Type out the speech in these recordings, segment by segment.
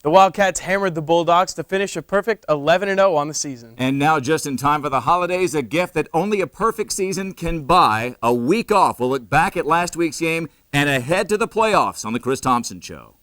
The Wildcats hammered the Bulldogs to finish a perfect 11-0 on the season. And now, just in time for the holidays, a gift that only a perfect season can buy, a week off. We'll look back at last week's game and ahead to the playoffs on The Chris Thomsen Show.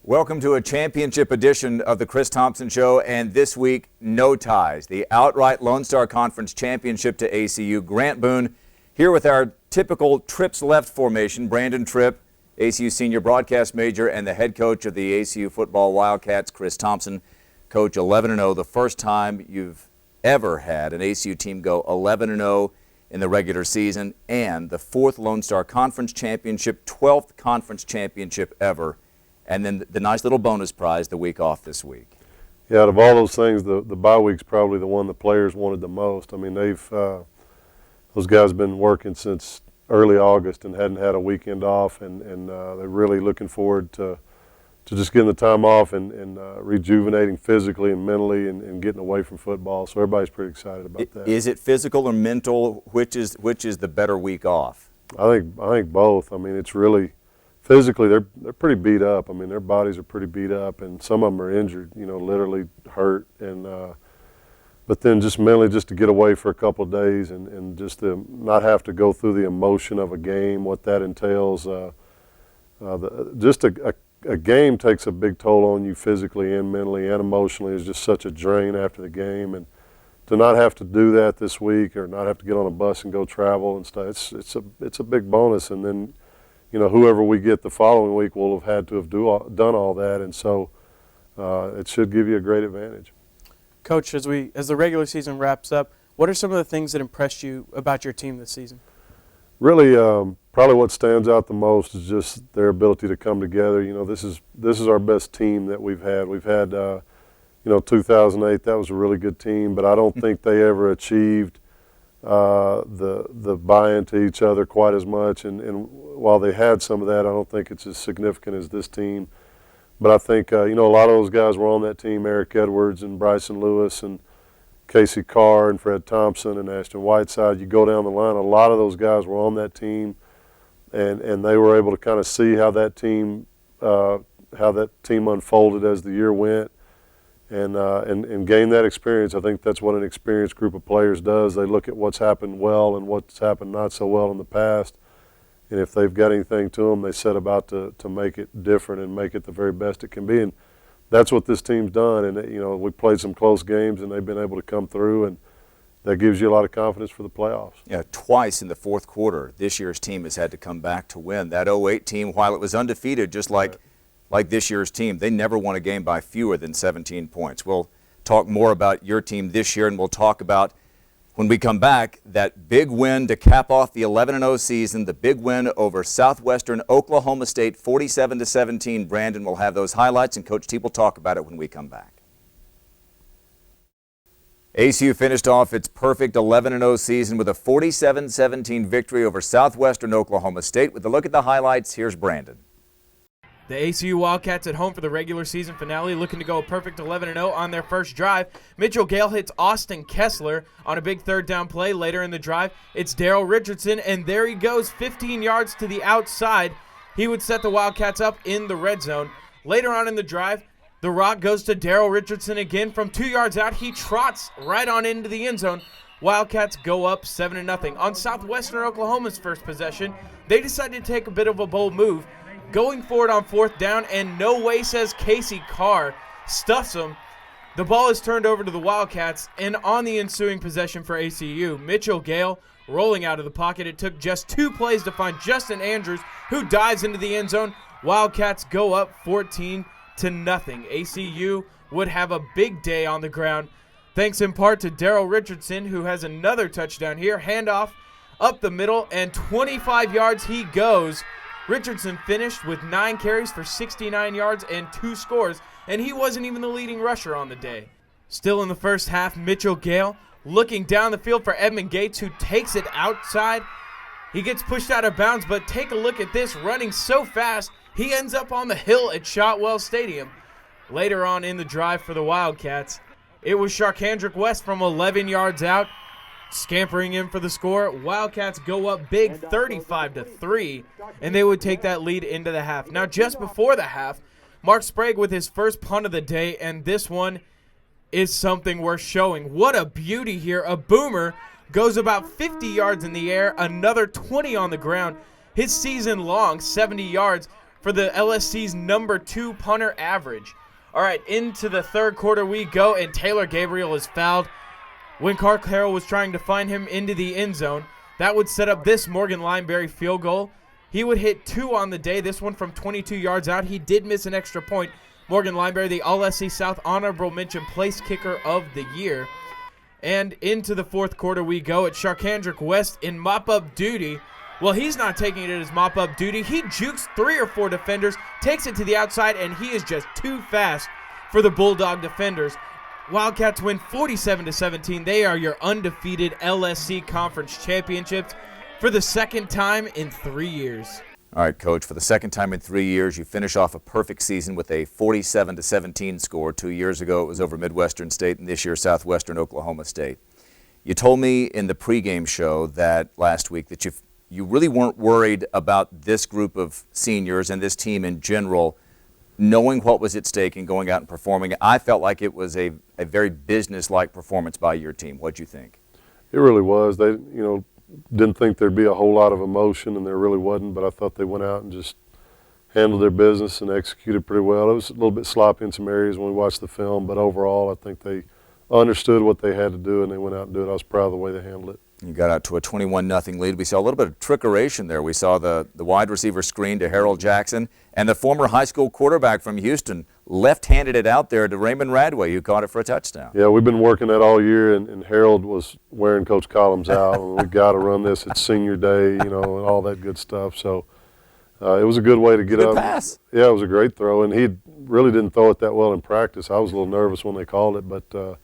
Welcome to a championship edition of the Chris Thomsen Show, and this week, no ties. The outright Lone Star Conference Championship to ACU. Grant Boone here with our typical Trips Left formation. Brandon Tripp, ACU senior broadcast major, and the head coach of the ACU football Wildcats, Chris Thomsen. Coach, 11-0, the first time you've ever had an ACU team go 11-0 in the regular season, and the fourth Lone Star Conference Championship, 12th conference championship ever. And then the nice little bonus prize, the week off this week. Yeah, out of all those things, the bye week's probably the one the players wanted the most. I mean, those guys have been working since early August and hadn't had a weekend off, and they're really looking forward to just getting the time off and rejuvenating physically and mentally and getting away from football. So everybody's pretty excited about that. Is it physical or mental? Which is the better week off? I think both. I mean, it's really. Physically, they're pretty beat up. I mean, their bodies are pretty beat up, and some of them are injured, literally hurt. And but then just mentally, just to get away for a couple of days and just to not have to go through the emotion of a game, what that entails. Just a game takes a big toll on you physically and mentally and emotionally. It's just such a drain after the game, and to not have to do that this week or not have to get on a bus and go travel and stuff, it's a big bonus. And then, whoever we get the following week will have had to have done all that, and so it should give you a great advantage. Coach, as the regular season wraps up, what are some of the things that impressed you about your team this season? Really, probably what stands out the most is just their ability to come together. This is our best team that we've had. We've had, 2008. That was a really good team, but I don't think they ever achieved the buy-in to each other quite as much, and while they had some of that, I don't think it's as significant as this team. But I think a lot of those guys were on that team: Eric Edwards and Bryson Lewis and Casey Carr and Fred Thomsen and Ashton Whiteside. You go down the line, a lot of those guys were on that team, and they were able to kind of see how that team unfolded as the year went. And gain that experience. I think that's what an experienced group of players does. They look at what's happened well and what's happened not so well in the past, and if they've got anything to them, they set about to make it different and make it the very best it can be. And that's what this team's done. And we played some close games, and they've been able to come through, and that gives you a lot of confidence for the playoffs. Yeah, twice in the fourth quarter, this year's team has had to come back to win. That 08 team, while it was undefeated, just like this year's team, they never won a game by fewer than 17 points. We'll talk more about your team this year, and we'll talk about, when we come back, that big win to cap off the 11-0 season, the big win over Southwestern Oklahoma State, 47-17. Brandon will have those highlights, and Coach T will talk about it when we come back. ACU finished off its perfect 11-0 season with a 47-17 victory over Southwestern Oklahoma State. With a look at the highlights, here's Brandon. The ACU Wildcats at home for the regular season finale, looking to go a perfect 11-0 on their first drive. Mitchell Gale hits Austin Kessler on a big third down play. Later in the drive, it's Daryl Richardson, and there he goes, 15 yards to the outside. He would set the Wildcats up in the red zone. Later on in the drive, the rock goes to Daryl Richardson again. From 2 yards out, he trots right on into the end zone. Wildcats go up 7-0. On Southwestern Oklahoma's first possession, they decided to take a bit of a bold move, going forward on fourth down, and no way, says Casey Carr, stuffs him. The ball is turned over to the Wildcats, and on the ensuing possession for ACU, Mitchell Gale rolling out of the pocket. It took just 2 plays to find Justin Andrews, who dives into the end zone. Wildcats go up 14-0. ACU would have a big day on the ground. thanks in part to Daryl Richardson, who has another touchdown here. Handoff up the middle, and 25 yards he goes. Richardson finished with 9 carries for 69 yards and 2 scores, and he wasn't even the leading rusher on the day. Still in the first half, Mitchell Gale looking down the field for Edmund Gates, who takes it outside. He gets pushed out of bounds, but take a look at this, running so fast, he ends up on the hill at Shotwell Stadium. Later on in the drive for the Wildcats, it was Sharkhandrick West from 11 yards out, scampering in for the score. Wildcats go up big 35-3, and they would take that lead into the half. Now, just before the half, Mark Sprague with his first punt of the day, and this one is something worth showing. What a beauty here. A boomer goes about 50 yards in the air, another 20 on the ground. His season-long 70 yards for the LSC's number 2 punter average. All right, into the third quarter we go, and Taylor Gabriel is fouled when Carl Carroll was trying to find him into the end zone. That would set up this Morgan Lineberry field goal. He would hit 2 on the day, this one from 22 yards out. He did miss an extra point. Morgan Lineberry, the All-SC South Honorable Mention Place Kicker of the Year. And into the fourth quarter we go at Sharkhandrick West in mop-up duty. Well, he's not taking it as mop-up duty. He jukes 3 or 4 defenders, takes it to the outside, and he is just too fast for the Bulldog defenders. Wildcats win 47-17. They are your undefeated LSC Conference Championships for the second time in 3 years. All right, Coach, for the second time in 3 years, you finish off a perfect season with a 47-17 score. 2 years ago, it was over Midwestern State, and this year, Southwestern Oklahoma State. You told me in the pregame show that last week that you really weren't worried about this group of seniors and this team in general knowing what was at stake and going out and performing. I felt like it was a very business-like performance by your team. What'd you think? It really was. They, didn't think there'd be a whole lot of emotion, and there really wasn't, but I thought they went out and just handled their business and executed pretty well. It was a little bit sloppy in some areas when we watched the film, but overall I think they understood what they had to do, and they went out and did it. I was proud of the way they handled it. You got out to a 21-0 lead. We saw a little bit of trickeration there. We saw the wide receiver screen to Harold Jackson, and the former high school quarterback from Houston left-handed it out there to Raymond Radway, who caught it for a touchdown. Yeah, we've been working that all year, and Harold was wearing Coach Collins out. And we got to run this. It's senior day, and all that good stuff. So it was a good way to get up. Good pass. Yeah, it was a great throw, and he really didn't throw it that well in practice. I was a little nervous when they called it, but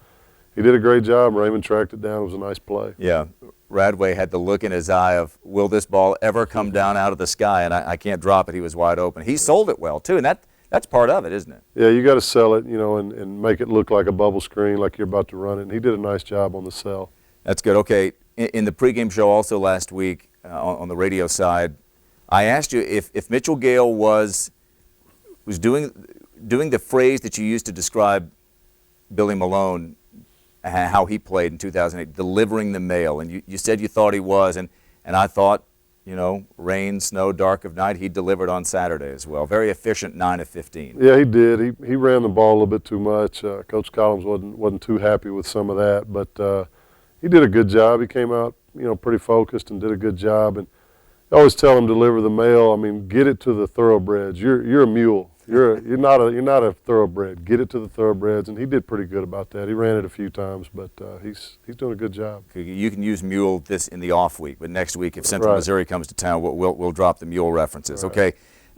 he did a great job. Raymond tracked it down. It was a nice play. Yeah. Radway had the look in his eye of, will this ball ever come down out of the sky, and I can't drop it. He was wide open. He sold it well, too, and that's part of it, isn't it? Yeah, you got to sell it, and make it look like a bubble screen, like you're about to run it, and he did a nice job on the sell. That's good. Okay, in the pregame show also last week on the radio side, I asked you if Mitchell Gale was doing the phrase that you used to describe Billy Malone, how he played in 2008, delivering the mail, and you said you thought he was, and I thought, rain, snow, dark of night, he delivered on Saturday as well. Very efficient, 9 of 15. Yeah, he did. He ran the ball a little bit too much. Coach Collins wasn't too happy with some of that, but he did a good job. He came out, pretty focused and did a good job. And I always tell him, deliver the mail. I mean, get it to the thoroughbreds. You're a mule. You're not a thoroughbred. Get it to the thoroughbreds, and he did pretty good about that. He ran it a few times, but he's doing a good job. You can use mule this in the off week, but next week if Central Missouri comes to town, we'll drop the mule references. Right. Okay,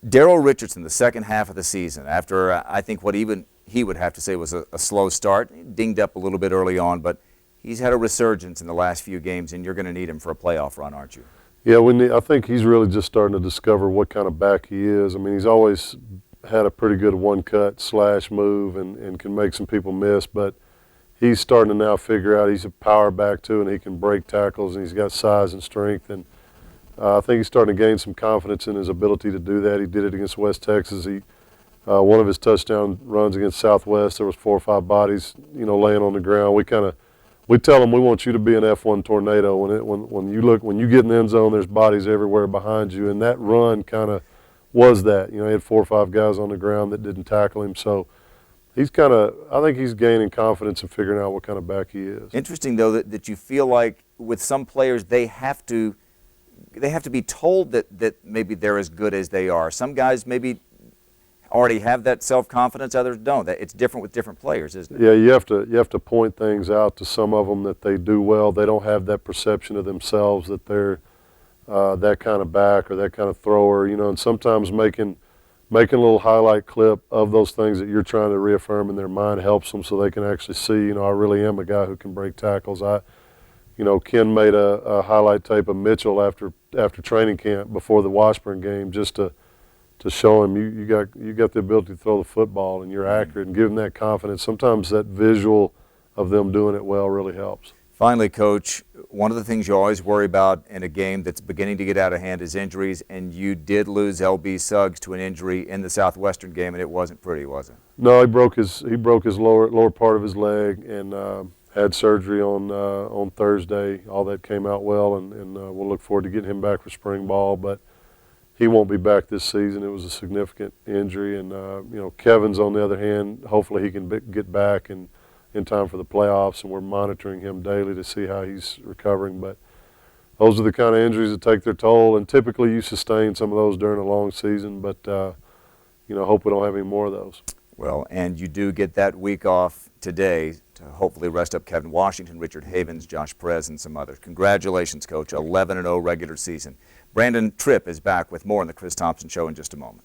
Daryl Richardson, the second half of the season, after I think what even he would have to say was a slow start, he dinged up a little bit early on, but he's had a resurgence in the last few games, and you're going to need him for a playoff run, aren't you? Yeah, I think he's really just starting to discover what kind of back he is. I mean, he's always had a pretty good one-cut slash move and can make some people miss, but he's starting to now figure out he's a power back too, and he can break tackles, and he's got size and strength, and I think he's starting to gain some confidence in his ability to do that. He did it against West Texas. One of his touchdown runs against Southwest, there was 4 or 5 bodies, laying on the ground. We tell him we want you to be an F1 tornado. When you get in the end zone, there's bodies everywhere behind you, and that run kind of was that. He had 4 or 5 guys on the ground that didn't tackle him. So I think he's gaining confidence and figuring out what kind of back he is. Interesting, though, that you feel like with some players they have to be told that maybe they're as good as they are. Some guys maybe already have that self-confidence, others don't. It's different with different players, isn't it? Yeah, you have to point things out to some of them that they do well. They don't have that perception of themselves that they're that kind of back or that kind of thrower, and sometimes making a little highlight clip of those things that you're trying to reaffirm in their mind helps them so they can actually see, I really am a guy who can break tackles. Ken made a highlight tape of Mitchell after training camp before the Washburn game just to show him you got the ability to throw the football and you're accurate and give them that confidence. Sometimes that visual of them doing it well really helps. Finally, Coach, one of the things you always worry about in a game that's beginning to get out of hand is injuries, and you did lose L.B. Suggs to an injury in the Southwestern game, and it wasn't pretty, was it? No, he broke his lower part of his leg and had surgery on Thursday. All that came out well, and we'll look forward to getting him back for spring ball. But he won't be back this season. It was a significant injury, and Kevin's on the other hand. Hopefully, he can get back and in time for the playoffs, and we're monitoring him daily to see how he's recovering. But those are the kind of injuries that take their toll, and typically you sustain some of those during a long season, but hope we don't have any more of those. Well, and you do get that week off today to hopefully rest up Kevin Washington, Richard Havens, Josh Perez, and some others. Congratulations, Coach. 11-0 regular season. Brandon Tripp is back with more on the Chris Thomsen Show in just a moment.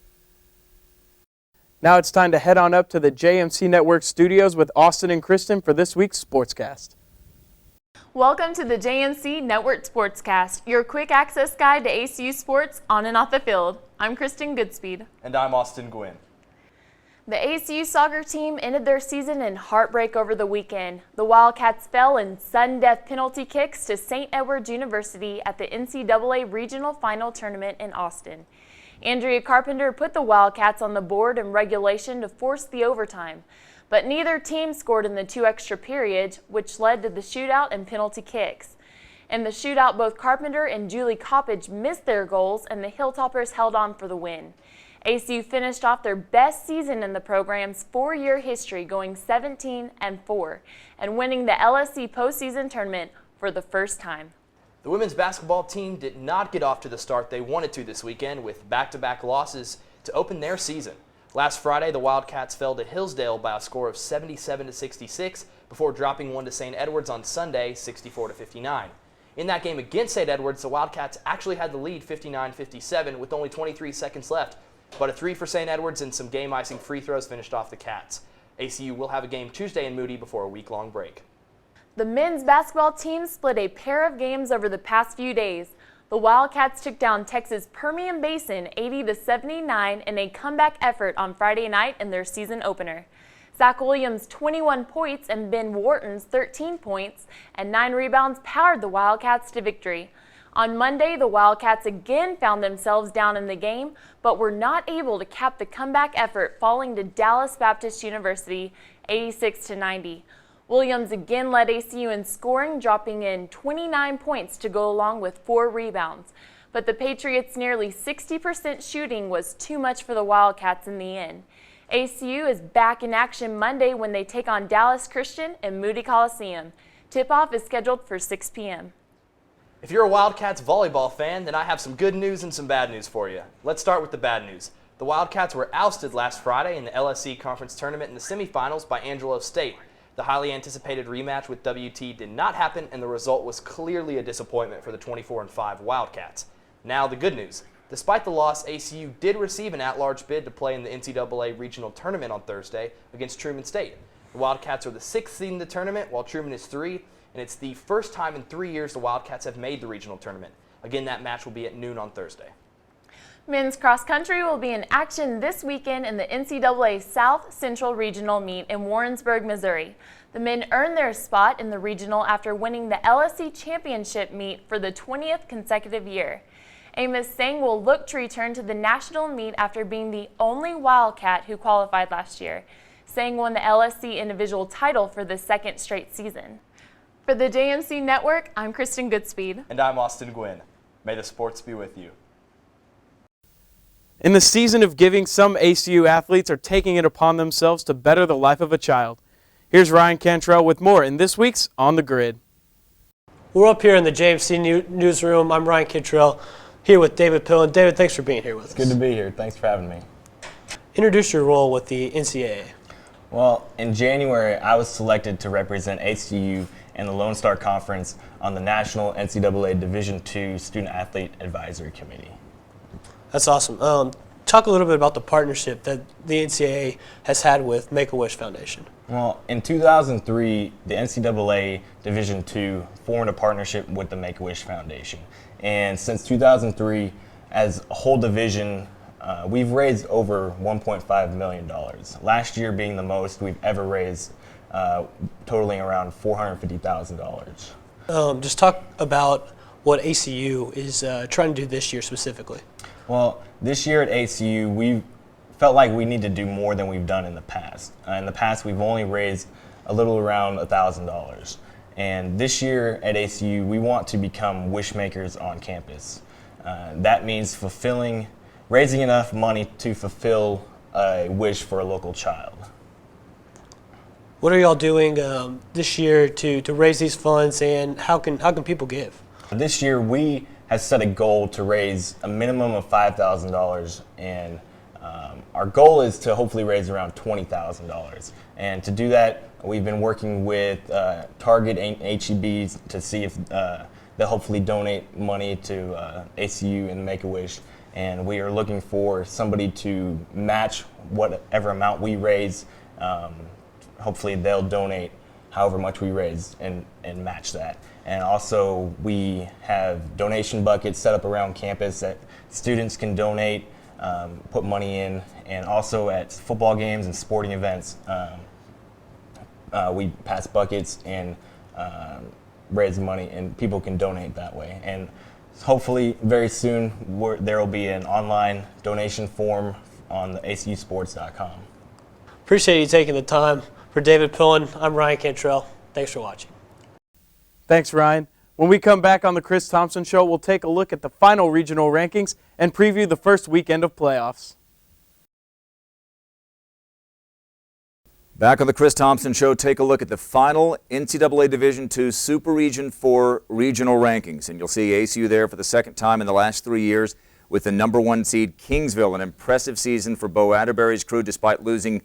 Now it's time to head on up to the JMC Network studios with Austin and Kristen for this week's Sportscast. Welcome to the JMC Network Sportscast, your quick access guide to ACU sports on and off the field. I'm Kristen Goodspeed. And I'm Austin Gwynn. The ACU soccer team ended their season in heartbreak over the weekend. The Wildcats fell in sudden death penalty kicks to St. Edward's University at the NCAA Regional Final Tournament in Austin. Andrea Carpenter put the Wildcats on the board in regulation to force the overtime, but neither team scored in the 2 extra periods, which led to the shootout and penalty kicks. In the shootout, both Carpenter and Julie Coppage missed their goals, and the Hilltoppers held on for the win. ACU finished off their best season in the program's 4-year history, going 17-4, and winning the LSC postseason tournament for the first time. The women's basketball team did not get off to the start they wanted to this weekend with back-to-back losses to open their season. Last Friday, the Wildcats fell to Hillsdale by a score of 77-66 before dropping one to St. Edward's on Sunday, 64-59. In that game against St. Edward's, the Wildcats actually had the lead 59-57 with only 23 seconds left, but a 3 for St. Edward's and some game-icing free throws finished off the Cats. ACU will have a game Tuesday in Moody before a week-long break. The men's basketball team split a pair of games over the past few days. The Wildcats took down Texas Permian Basin 80-79 in a comeback effort on Friday night in their season opener. Zach Williams' 21 points and Ben Wharton's 13 points and 9 rebounds powered the Wildcats to victory. On Monday, the Wildcats again found themselves down in the game, but were not able to cap the comeback effort, falling to Dallas Baptist University 86-90. Williams again led ACU in scoring, dropping in 29 points to go along with 4 rebounds. But the Patriots' nearly 60% shooting was too much for the Wildcats in the end. ACU is back in action Monday when they take on Dallas Christian in Moody Coliseum. Tip-off is scheduled for 6 p.m. If you're a Wildcats volleyball fan, then I have some good news and some bad news for you. Let's start with the bad news. The Wildcats were ousted last Friday in the LSC Conference Tournament in the semifinals by Angelo State. The highly anticipated rematch with WT did not happen, and the result was clearly a disappointment for the 24-5 Wildcats. Now the good news. Despite the loss, ACU did receive an at-large bid to play in the NCAA Regional Tournament on Thursday against Truman State. The Wildcats are the 6th seed in the tournament, while Truman is 3, and it's the first time in 3 years the Wildcats have made the regional tournament. Again, that match will be at noon on Thursday. Men's cross country will be in action this weekend in the NCAA South Central Regional meet in Warrensburg, Missouri. The men earned their spot in the regional after winning the LSC Championship meet for the 20th consecutive year. Amos Sang will look to return to the national meet after being the only Wildcat who qualified last year. Sang won the LSC individual title for the 2nd straight season. For the JMC Network, I'm Kristen Goodspeed. And I'm Austin Gwynn. May the sports be with you. In the season of giving, some ACU athletes are taking it upon themselves to better the life of a child. Here's Ryan Cantrell with more in this week's On the Grid. We're up here in the JMC newsroom. I'm Ryan Cantrell, here with David Pillen. David, thanks for being here with us. Good to be here. Thanks for having me. Introduce your role with the NCAA. Well, in January, I was selected to represent HCU and the Lone Star Conference on the National NCAA Division II Student Athlete Advisory Committee. That's awesome. Talk a little bit about the partnership that the NCAA has had with Make-A-Wish Foundation. Well, in 2003, the NCAA Division II formed a partnership with the Make-A-Wish Foundation. And since 2003, as a whole division, we've raised over $1.5 million. Last year being the most we've ever raised, totaling around $450,000. Just talk about what ACU is trying to do this year specifically. Well, this year at ACU, we felt like we need to do more than we've done in the past. In the past, we've only raised a little around $1,000. And this year at ACU, we want to become wish makers on campus. That means raising enough money to fulfill a wish for a local child. What are y'all doing this year to raise these funds, and how can people give? This year, we have set a goal to raise a minimum of $5,000, and our goal is to hopefully raise around $20,000. And to do that, we've been working with Target and HEBs to see if they'll hopefully donate money to ACU and Make-A-Wish. And we are looking for somebody to match whatever amount we raise. Hopefully they'll donate however much we raise and match that. And also we have donation buckets set up around campus that students can donate, put money in, and also at football games and sporting events, we pass buckets and raise money, and people can donate that way. And hopefully very soon there will be an online donation form on the acusports.com. Appreciate you taking the time. For David Pillen, I'm Ryan Cantrell. Thanks for watching. Thanks, Ryan. When we come back on the Chris Thomsen Show, we'll take a look at the final regional rankings and preview the first weekend of playoffs. Back on the Chris Thomsen Show, take a look at the final NCAA Division II Super Region 4 regional rankings. And you'll see ACU there for the second time in the last 3 years with the #1 seed Kingsville. An impressive season for Bo Atterbury's crew despite losing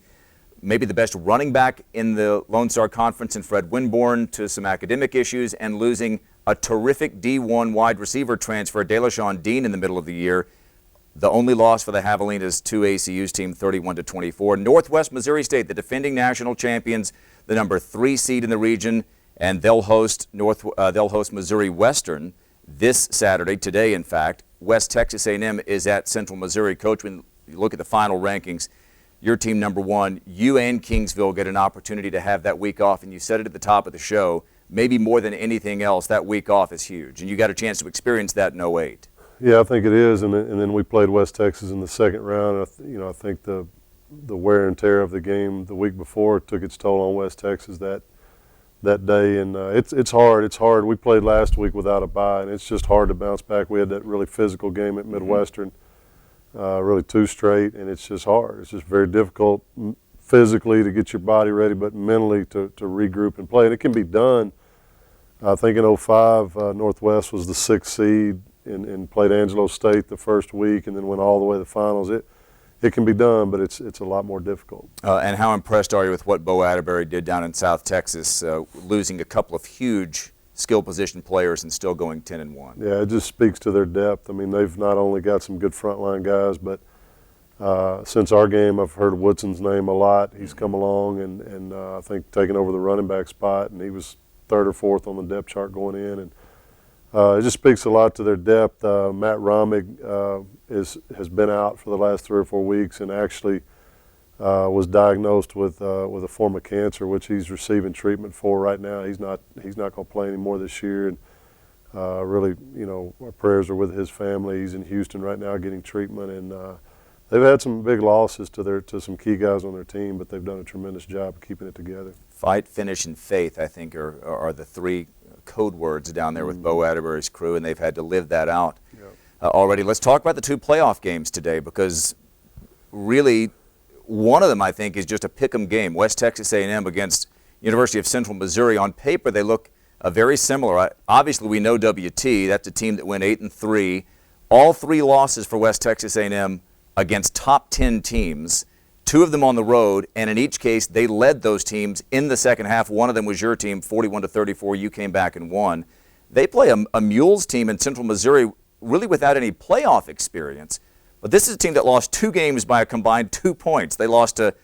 maybe the best running back in the Lone Star Conference in Fred Winborn to some academic issues, and losing a terrific D1 wide receiver transfer, DeLaShawn Dean, in the middle of the year. The only loss for the Javelinas to ACU's team, 31-24. Northwest Missouri State, the defending national champions, the #3 seed in the region, and they'll host Missouri Western this Saturday. Today, in fact, West Texas A&M is at Central Missouri. Coach, when you look at the final rankings, your team #1, you and Kingsville get an opportunity to have that week off, and you said it at the top of the show. Maybe more than anything else, that week off is huge, and you got a chance to experience that in 08. Yeah, I think it is, and then we played West Texas in the second round. I think the wear and tear of the game the week before took its toll on West Texas that day, and it's hard. It's hard. We played last week without a bye, and it's just hard to bounce back. We had that really physical game at Midwestern, really 2 straight, and it's just hard. It's just very difficult physically to get your body ready, but mentally to regroup and play. And it can be done. I think in 05, Northwest was the 6th seed and played Angelo State the first week and then went all the way to the finals. It can be done, but it's a lot more difficult. And how impressed are you with what Bo Atterbury did down in South Texas, losing a couple of huge skill position players and still going 10-1? Yeah, it just speaks to their depth. I mean, they've not only got some good frontline guys, but since our game, I've heard Woodson's name a lot. He's come along and I think taken over the running back spot, and he was 3rd or 4th on the depth chart going in. And it just speaks a lot to their depth. Matt Romig has been out for the last 3 or 4 weeks and actually was diagnosed with a form of cancer, which he's receiving treatment for right now. He's not going to play anymore this year. And really, our prayers are with his family. He's in Houston right now getting treatment, and they've had some big losses to some key guys on their team, but they've done a tremendous job of keeping it together. Fight, finish, and faith, I think, are the 3 code words down there with Bo Atterbury's crew, and they've had to live that out already. Let's talk about the 2 playoff games today, because really one of them, I think, is just a pick'em game. West Texas A&M against University of Central Missouri. On paper, they look very similar. Obviously, we know WT. That's a team that went 8-3. All 3 losses for West Texas A&M against top 10 teams. 2 of them on the road, and in each case, they led those teams in the second half. One of them was your team, 41-34. You came back and won. They play a Mules team in Central Missouri really without any playoff experience. But this is a team that lost 2 games by a combined 2 points. They lost to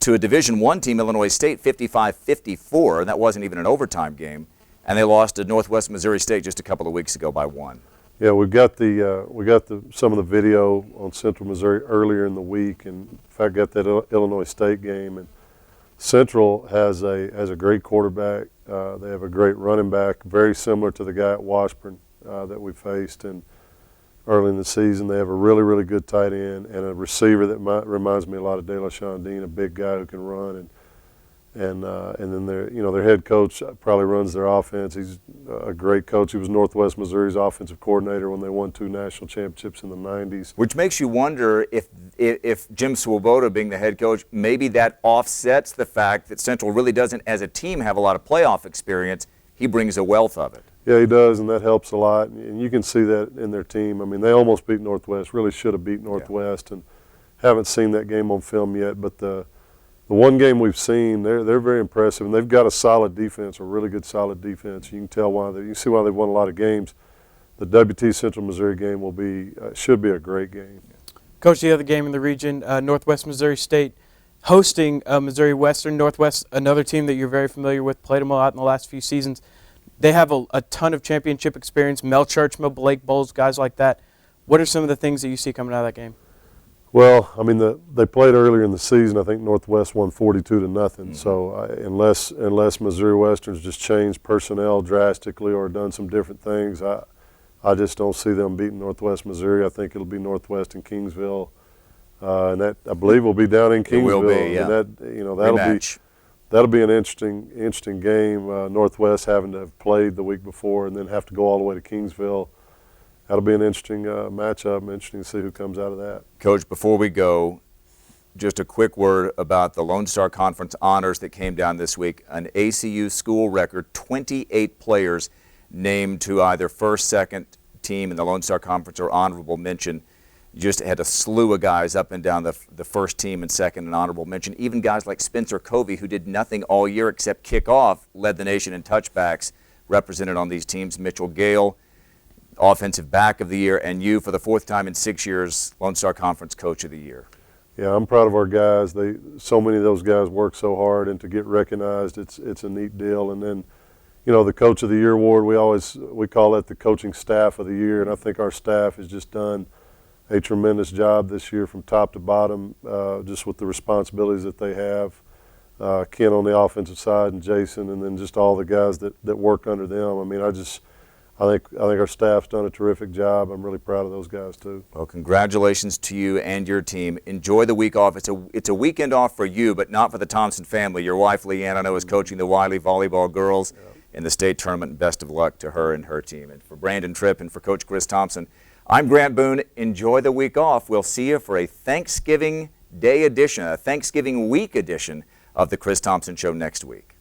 a Division I team, Illinois State, 55-54, and that wasn't even an overtime game. And they lost to Northwest Missouri State just a couple of weeks ago by 1. Yeah, we got some of the video on Central Missouri earlier in the week, and in fact got that Illinois State game. And Central has a great quarterback. They have a great running back, very similar to the guy at Washburn that we faced and early in the season. They have a really, really good tight end and a receiver that reminds me a lot of De La Chandine, a big guy who can run. And then their head coach probably runs their offense. He's a great coach. He was Northwest Missouri's offensive coordinator when they won 2 national championships in the 90s. Which makes you wonder if Jim Swoboda being the head coach, maybe that offsets the fact that Central really doesn't, as a team, have a lot of playoff experience. He brings a wealth of it. Yeah, he does, and that helps a lot. And you can see that in their team. I mean, they almost beat Northwest, really should have beat Northwest, and haven't seen that game on film yet. But the one game we've seen, they're very impressive, and they've got a solid defense, a really good solid defense. You can tell why you see why they've won a lot of games. The WT Central Missouri game should be a great game. Coach, the other game in the region, Northwest Missouri State hosting Missouri Western. Northwest, another team that you're very familiar with, played them a lot in the last few seasons. They have a ton of championship experience, Mel Churchmill, Blake Bowles, guys like that. What are some of the things that you see coming out of that game? Well, I mean, they played earlier in the season. I think Northwest won 42-0. Mm-hmm. So unless Missouri Western's just changed personnel drastically or done some different things, I just don't see them beating Northwest Missouri. I think it'll be Northwest and Kingsville, and that I believe will be down in Kingsville. It will be, yeah. And that'll be an interesting game. Northwest having to have played the week before and then have to go all the way to Kingsville. That'll be an interesting matchup. Interesting to see who comes out of that. Coach, before we go, just a quick word about the Lone Star Conference honors that came down this week. An ACU school record, 28 players named to either first, second team in the Lone Star Conference or honorable mention. You just had a slew of guys up and down the first team and second and honorable mention. Even guys like Spencer Covey, who did nothing all year except kick off, led the nation in touchbacks, represented on these teams. Mitchell Gale, Offensive Back of the Year, and you, for the 4th time in 6 years, Lone Star Conference Coach of the Year. Yeah, I'm proud of our guys. So many of those guys work so hard, and to get recognized, it's a neat deal. And then, the Coach of the Year award, we call that the Coaching Staff of the Year, and I think our staff has just done a tremendous job this year from top to bottom, just with the responsibilities that they have. Ken on the offensive side and Jason, and then just all the guys that work under them. I mean, I think our staff's done a terrific job. I'm really proud of those guys too. Well, congratulations to you and your team. Enjoy the week off. It's a weekend off for you, but not for the Thomsen family. Your wife, Leanne, I know, is coaching the Wiley volleyball girls in the state tournament, and best of luck to her and her team. And for Brandon Tripp and for Coach Chris Thomsen, I'm Grant Boone. Enjoy the week off. We'll see you for a Thanksgiving Day edition, a Thanksgiving week edition of the Chris Thomsen Show next week.